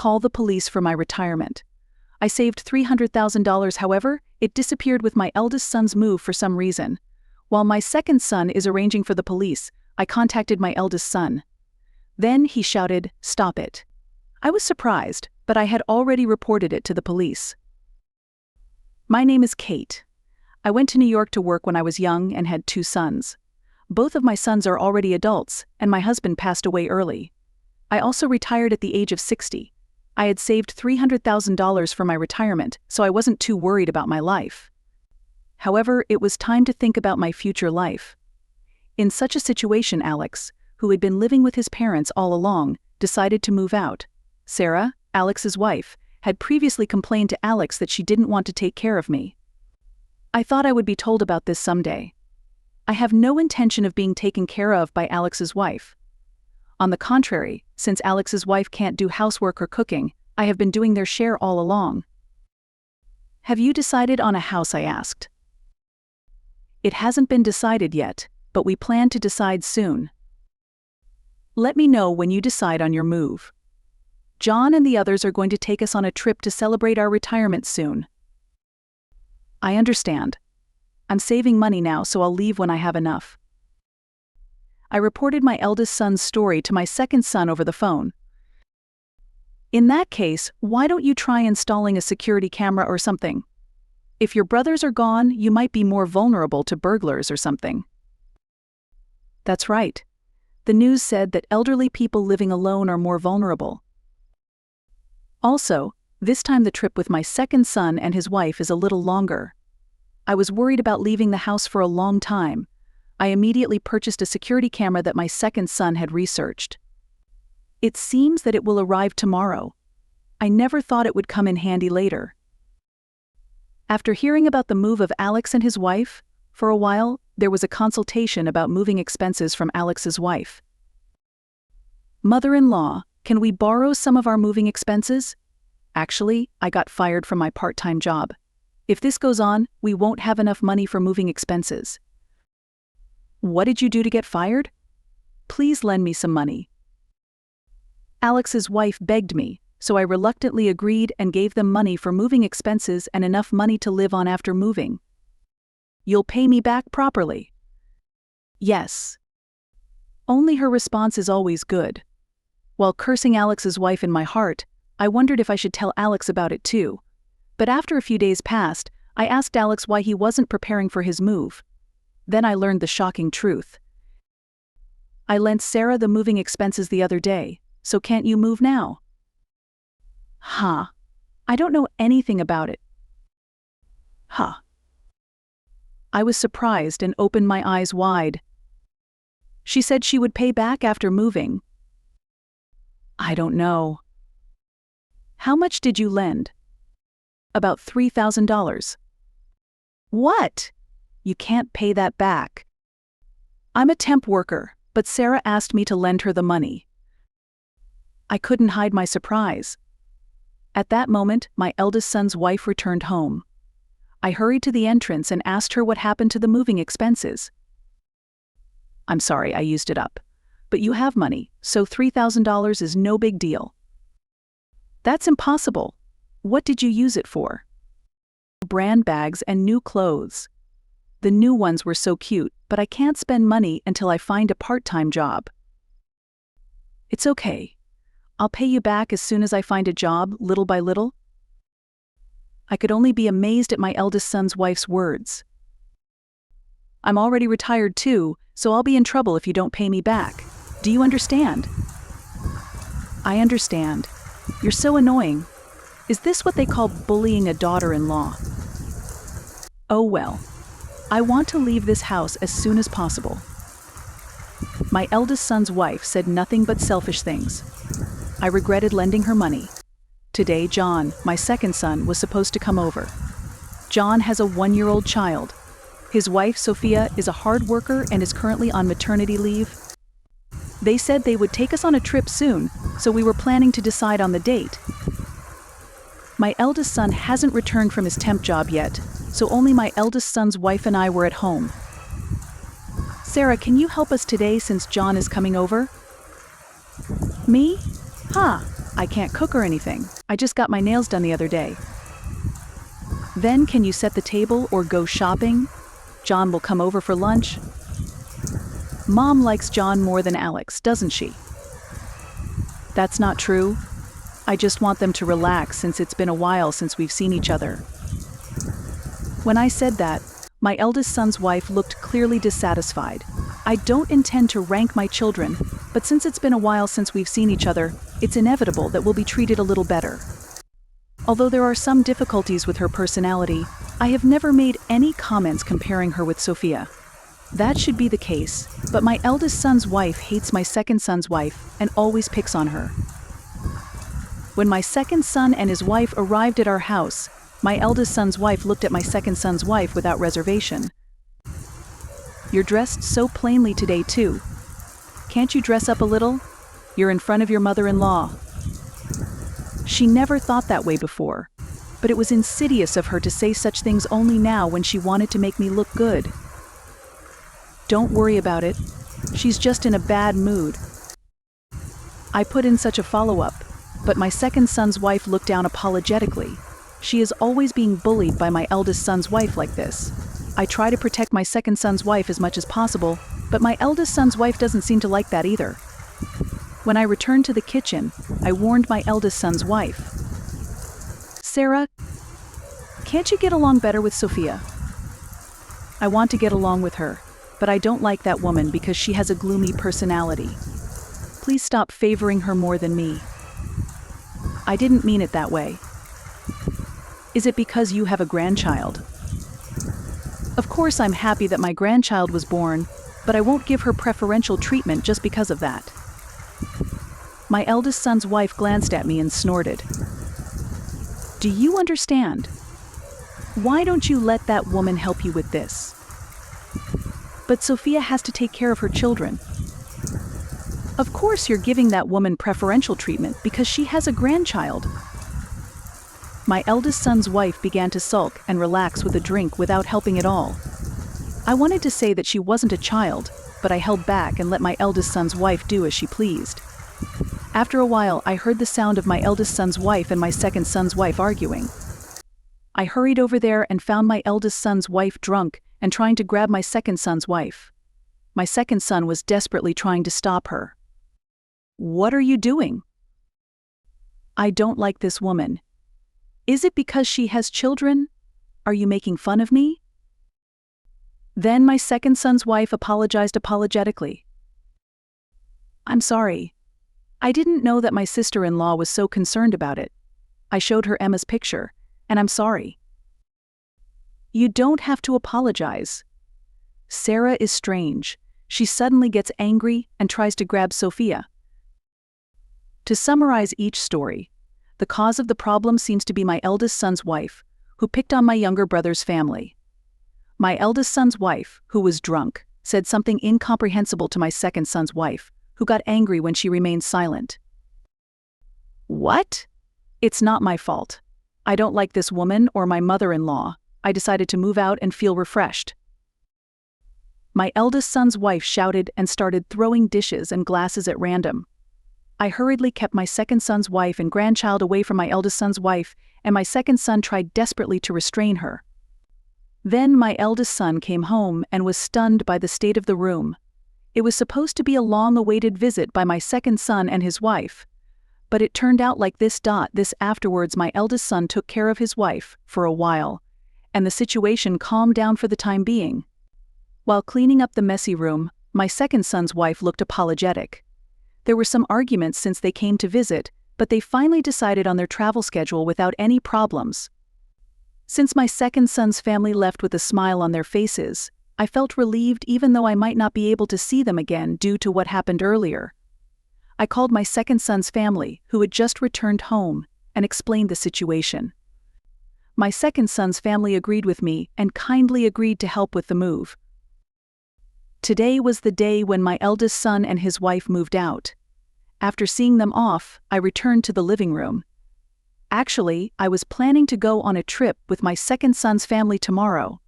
Call the police for my retirement. I saved $300,000, however, it disappeared with my eldest son's move for some reason. While my second son is arranging for the police, I contacted my eldest son. Then he shouted, "Stop it." I was surprised, but I had already reported it to the police. My name is Kate. I went to New York to work when I was young and had 2 sons. Both of my sons are already adults, and my husband passed away early. I also retired at the age of 60. I had saved $300,000 for my retirement, so I wasn't too worried about my life. However, it was time to think about my future life. In such a situation, Alex, who had been living with his parents all along, decided to move out. Sarah, Alex's wife, had previously complained to Alex that she didn't want to take care of me. I thought I would be told about this someday. I have no intention of being taken care of by Alex's wife. On the contrary, since Alex's wife can't do housework or cooking, I have been doing their share all along. Have you decided on a house? I asked. It hasn't been decided yet, but we plan to decide soon. Let me know when you decide on your move. John and the others are going to take us on a trip to celebrate our retirement soon. I understand. I'm saving money now, so I'll leave when I have enough. I reported my eldest son's story to my second son over the phone. In that case, why don't you try installing a security camera or something? If your brothers are gone, you might be more vulnerable to burglars or something. That's right. The news said that elderly people living alone are more vulnerable. Also, this time the trip with my second son and his wife is a little longer. I was worried about leaving the house for a long time. I immediately purchased a security camera that my second son had researched. It seems that it will arrive tomorrow. I never thought it would come in handy later. After hearing about the move of Alex and his wife, for a while, there was a consultation about moving expenses from Alex's wife. Mother-in-law, can we borrow some of our moving expenses? Actually, I got fired from my part-time job. If this goes on, we won't have enough money for moving expenses. What did you do to get fired? Please lend me some money. Alex's wife begged me, so I reluctantly agreed and gave them money for moving expenses and enough money to live on after moving. You'll pay me back properly? Yes. Only her response is always good. While cursing Alex's wife in my heart, I wondered if I should tell Alex about it too. But after a few days passed, I asked Alex why he wasn't preparing for his move. Then I learned the shocking truth. I lent Sarah the moving expenses the other day, so can't you move now? Huh. I don't know anything about it. Huh. I was surprised and opened my eyes wide. She said she would pay back after moving. I don't know. How much did you lend? About $3,000. What? You can't pay that back. I'm a temp worker, but Sarah asked me to lend her the money. I couldn't hide my surprise. At that moment, my eldest son's wife returned home. I hurried to the entrance and asked her what happened to the moving expenses. I'm sorry, I used it up. But you have money, so $3,000 is no big deal. That's impossible. What did you use it for? Brand bags and new clothes. The new ones were so cute, but I can't spend money until I find a part-time job. It's okay. I'll pay you back as soon as I find a job, little by little. I could only be amazed at my eldest son's wife's words. I'm already retired too, so I'll be in trouble if you don't pay me back. Do you understand? I understand. You're so annoying. Is this what they call bullying a daughter-in-law? Oh well. I want to leave this house as soon as possible. My eldest son's wife said nothing but selfish things. I regretted lending her money. Today, John, my second son, was supposed to come over. John has a 1-year-old child. His wife, Sophia, is a hard worker and is currently on maternity leave. They said they would take us on a trip soon, so we were planning to decide on the date. My eldest son hasn't returned from his temp job yet, so only my eldest son's wife and I were at home. Sarah, can you help us today since John is coming over? Me? Huh. I can't cook or anything. I just got my nails done the other day. Then can you set the table or go shopping? John will come over for lunch. Mom likes John more than Alex, doesn't she? That's not true. I just want them to relax since it's been a while since we've seen each other. When I said that, my eldest son's wife looked clearly dissatisfied. I don't intend to rank my children, but since it's been a while since we've seen each other, it's inevitable that we'll be treated a little better. Although there are some difficulties with her personality, I have never made any comments comparing her with Sophia. That should be the case, but my eldest son's wife hates my second son's wife and always picks on her. When my second son and his wife arrived at our house, my eldest son's wife looked at my second son's wife without reservation. You're dressed so plainly today too. Can't you dress up a little? You're in front of your mother-in-law. She never thought that way before, but it was insidious of her to say such things only now when she wanted to make me look good. Don't worry about it. She's just in a bad mood. I put in such a follow-up, but my second son's wife looked down apologetically. She is always being bullied by my eldest son's wife like this. I try to protect my second son's wife as much as possible, but my eldest son's wife doesn't seem to like that either. When I returned to the kitchen, I warned my eldest son's wife. Sarah, can't you get along better with Sophia? I want to get along with her, but I don't like that woman because she has a gloomy personality. Please stop favoring her more than me. I didn't mean it that way. Is it because you have a grandchild? Of course I'm happy that my grandchild was born, but I won't give her preferential treatment just because of that. My eldest son's wife glanced at me and snorted. Do you understand? Why don't you let that woman help you with this? But Sophia has to take care of her children. Of course you're giving that woman preferential treatment because she has a grandchild. My eldest son's wife began to sulk and relax with a drink without helping at all. I wanted to say that she wasn't a child, but I held back and let my eldest son's wife do as she pleased. After a while, I heard the sound of my eldest son's wife and my second son's wife arguing. I hurried over there and found my eldest son's wife drunk and trying to grab my second son's wife. My second son was desperately trying to stop her. What are you doing? I don't like this woman. Is it because she has children? Are you making fun of me? Then my second son's wife apologized apologetically. I'm sorry. I didn't know that my sister-in-law was so concerned about it. I showed her Emma's picture, and I'm sorry. You don't have to apologize. Sarah is strange. She suddenly gets angry and tries to grab Sophia. To summarize each story, the cause of the problem seems to be my eldest son's wife, who picked on my younger brother's family. My eldest son's wife, who was drunk, said something incomprehensible to my second son's wife, who got angry when she remained silent. What? It's not my fault. I don't like this woman or my mother-in-law. I decided to move out and feel refreshed. My eldest son's wife shouted and started throwing dishes and glasses at random. I hurriedly kept my second son's wife and grandchild away from my eldest son's wife, and my second son tried desperately to restrain her. Then my eldest son came home and was stunned by the state of the room. It was supposed to be a long-awaited visit by my second son and his wife, but it turned out like this. This afterwards my eldest son took care of his wife for a while, and the situation calmed down for the time being. While cleaning up the messy room, my second son's wife looked apologetic. There were some arguments since they came to visit, but they finally decided on their travel schedule without any problems. Since my second son's family left with a smile on their faces, I felt relieved even though I might not be able to see them again due to what happened earlier. I called my second son's family, who had just returned home, and explained the situation. My second son's family agreed with me and kindly agreed to help with the move. Today was the day when my eldest son and his wife moved out. After seeing them off, I returned to the living room. Actually, I was planning to go on a trip with my second son's family tomorrow.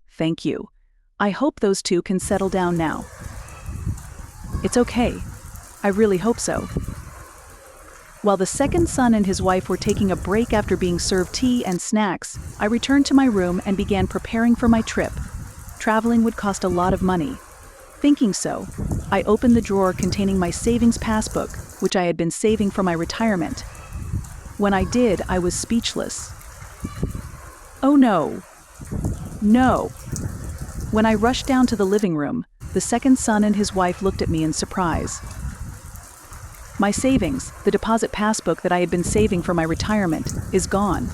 Thank you. I hope those two can settle down now. It's okay. I really hope so. While the second son and his wife were taking a break after being served tea and snacks, I returned to my room and began preparing for my trip. Traveling would cost a lot of money. Thinking so, I opened the drawer containing my savings passbook, which I had been saving for my retirement. When I did, I was speechless. Oh no! No! When I rushed down to the living room, the second son and his wife looked at me in surprise. My savings, the deposit passbook that I had been saving for my retirement, is gone.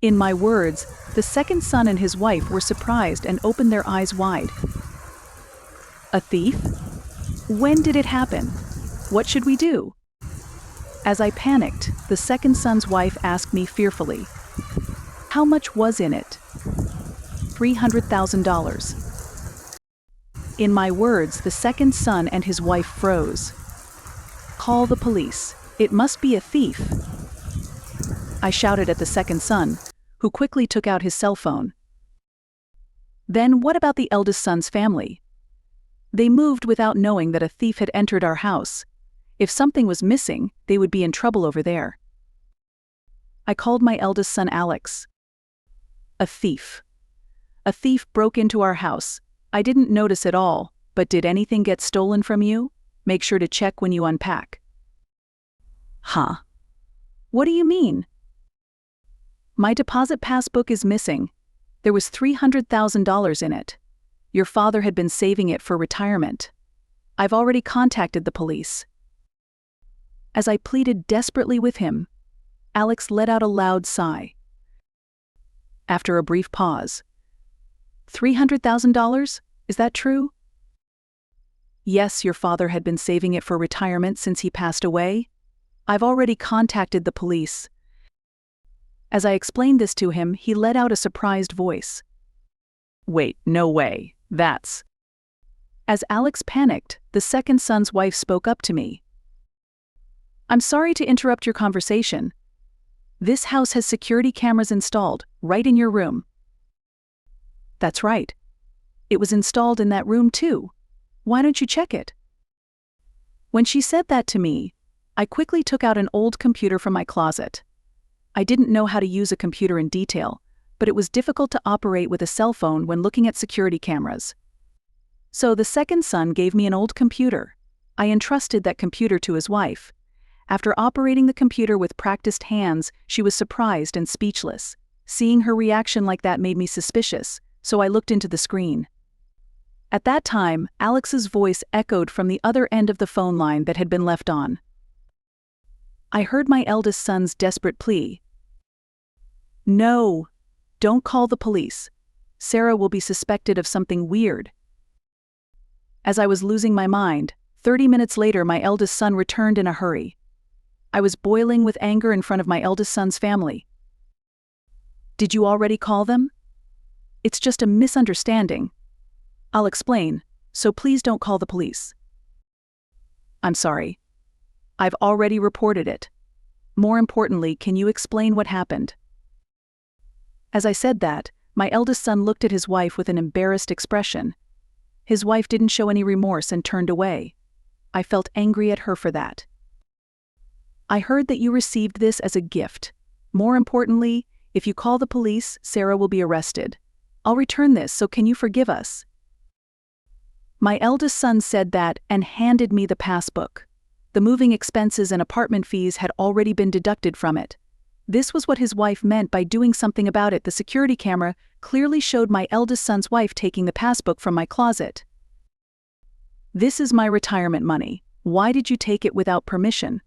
In my words, the second son and his wife were surprised and opened their eyes wide. A thief? When did it happen? What should we do? As I panicked, the second son's wife asked me fearfully, "How much was in it?" $300,000. In my words, the second son and his wife froze. "Call the police. It must be a thief," I shouted at the second son, who quickly took out his cell phone. Then what about the eldest son's family? They moved without knowing that a thief had entered our house. If something was missing, they would be in trouble over there. I called my eldest son Alex. A thief. A thief broke into our house. I didn't notice at all, but did anything get stolen from you? Make sure to check when you unpack. Huh? What do you mean? My deposit passbook is missing. There was $300,000 in it. Your father had been saving it for retirement. I've already contacted the police. As I pleaded desperately with him, Alex let out a loud sigh. After a brief pause, $300,000? Is that true? Yes, your father had been saving it for retirement since he passed away. I've already contacted the police. As I explained this to him, he let out a surprised voice. Wait, no way, that's... As Alex panicked, the second son's wife spoke up to me. I'm sorry to interrupt your conversation. This house has security cameras installed, right in your room. That's right. It was installed in that room too. Why don't you check it? When she said that to me, I quickly took out an old computer from my closet. I didn't know how to use a computer in detail, but it was difficult to operate with a cell phone when looking at security cameras. So the second son gave me an old computer. I entrusted that computer to his wife. After operating the computer with practiced hands, she was surprised and speechless. Seeing her reaction like that made me suspicious, so I looked into the screen. At that time, Alex's voice echoed from the other end of the phone line that had been left on. I heard my eldest son's desperate plea. No, don't call the police. Sarah will be suspected of something weird. As I was losing my mind, 30 minutes later my eldest son returned in a hurry. I was boiling with anger in front of my eldest son's family. Did you already call them? It's just a misunderstanding. I'll explain, so please don't call the police. I'm sorry. I've already reported it. More importantly, can you explain what happened? As I said that, my eldest son looked at his wife with an embarrassed expression. His wife didn't show any remorse and turned away. I felt angry at her for that. I heard that you received this as a gift. More importantly, if you call the police, Sarah will be arrested. I'll return this, so can you forgive us? My eldest son said that and handed me the passbook. The moving expenses and apartment fees had already been deducted from it. This was what his wife meant by doing something about it. The security camera clearly showed my eldest son's wife taking the passbook from my closet. This is my retirement money. Why did you take it without permission?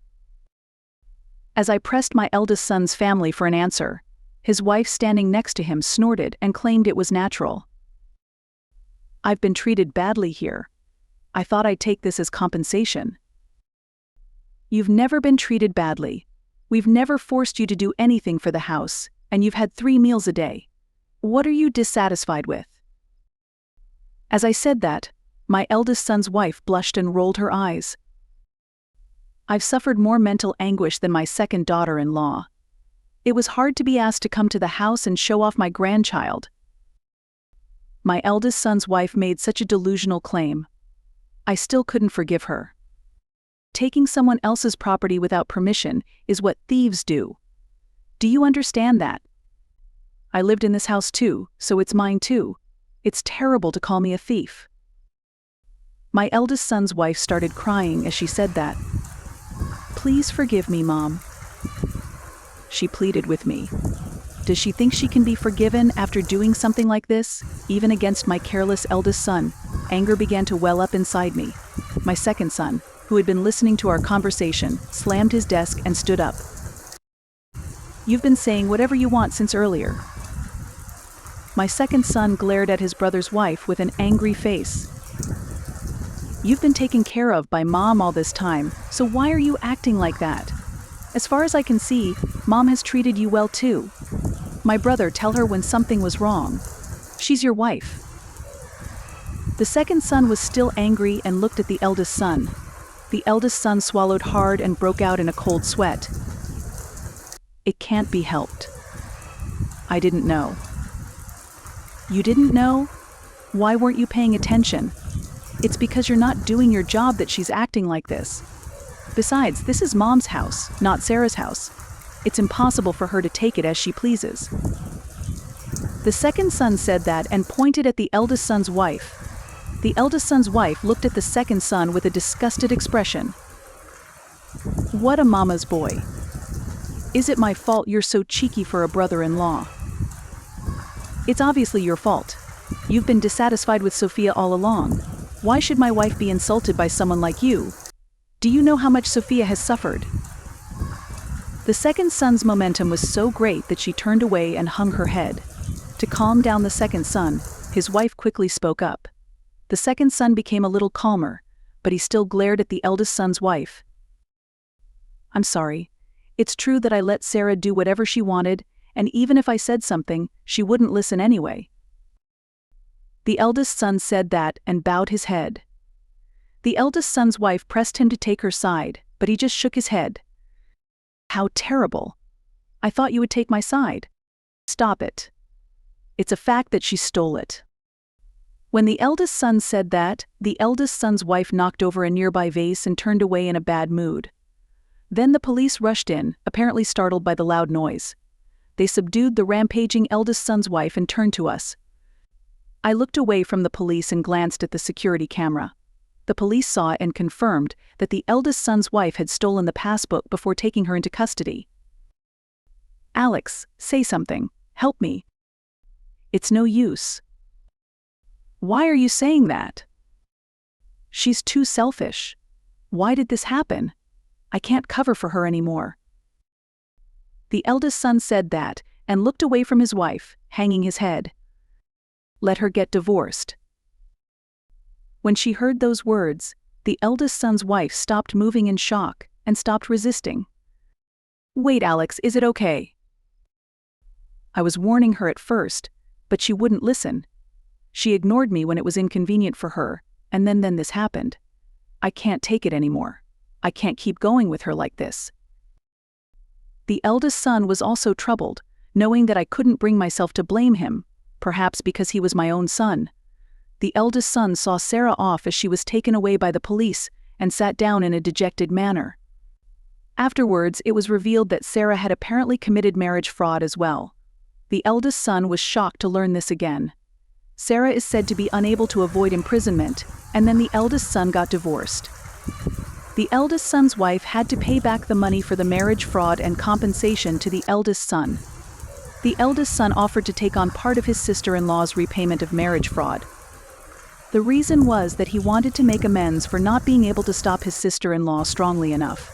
As I pressed my eldest son's family for an answer, his wife standing next to him snorted and claimed it was natural. I've been treated badly here. I thought I'd take this as compensation. You've never been treated badly. We've never forced you to do anything for the house, and you've had 3 meals a day. What are you dissatisfied with? As I said that, my eldest son's wife blushed and rolled her eyes. I've suffered more mental anguish than my second daughter-in-law. It was hard to be asked to come to the house and show off my grandchild. My eldest son's wife made such a delusional claim. I still couldn't forgive her. taking someone else's property without permission is what thieves do. Do you understand that? I lived in this house too, so it's mine too. It's terrible to call me a thief." My eldest son's wife started crying as she said that. "Please forgive me, Mom." She pleaded with me. Does she think she can be forgiven after doing something like this, even against my careless eldest son? Anger began to well up inside me. My second son, who had been listening to our conversation, slammed his desk and stood up. "You've been saying whatever you want since earlier." My second son glared at his brother's wife with an angry face. "You've been taken care of by Mom all this time, so why are you acting like that? As far as I can see, Mom has treated you well too. My brother, tell her when something was wrong. She's your wife." The second son was still angry and looked at the eldest son. The eldest son swallowed hard and broke out in a cold sweat. "It can't be helped. I didn't know." "You didn't know? Why weren't you paying attention? It's because you're not doing your job that she's acting like this. Besides, this is Mom's house, not Sarah's house. It's impossible for her to take it as she pleases." The second son said that and pointed at the eldest son's wife. The eldest son's wife looked at the second son with a disgusted expression. "What a mama's boy. Is it my fault you're so cheeky for a brother-in-law?" "It's obviously your fault. You've been dissatisfied with Sophia all along. Why should my wife be insulted by someone like you? Do you know how much Sophia has suffered?" The second son's momentum was so great that she turned away and hung her head. To calm down the second son, his wife quickly spoke up. The second son became a little calmer, but he still glared at the eldest son's wife. "I'm sorry. It's true that I let Sarah do whatever she wanted, and even if I said something, she wouldn't listen anyway." The eldest son said that and bowed his head. The eldest son's wife pressed him to take her side, but he just shook his head. "How terrible. I thought you would take my side." "Stop it. It's a fact that she stole it." When the eldest son said that, the eldest son's wife knocked over a nearby vase and turned away in a bad mood. Then the police rushed in, apparently startled by the loud noise. They subdued the rampaging eldest son's wife and turned to us. I looked away from the police and glanced at the security camera. The police saw and confirmed that the eldest son's wife had stolen the passbook before taking her into custody. "Alex, say something. Help me." "It's no use." "Why are you saying that?" "She's too selfish. Why did this happen? I can't cover for her anymore." The eldest son said that and looked away from his wife, hanging his head. "Let her get divorced." When she heard those words, the eldest son's wife stopped moving in shock and stopped resisting. "Wait, Alex, is it okay?" I was warning her at first, but she wouldn't listen. She ignored me when it was inconvenient for her, and then this happened. I can't take it anymore. I can't keep going with her like this. The eldest son was also troubled, knowing that I couldn't bring myself to blame him, perhaps because he was my own son. The eldest son saw Sarah off as she was taken away by the police and sat down in a dejected manner. Afterwards, it was revealed that Sarah had apparently committed marriage fraud as well. The eldest son was shocked to learn this again. Sarah is said to be unable to avoid imprisonment, and then the eldest son got divorced. The eldest son's wife had to pay back the money for the marriage fraud and compensation to the eldest son. The eldest son offered to take on part of his sister-in-law's repayment of marriage fraud. The reason was that he wanted to make amends for not being able to stop his sister-in-law strongly enough.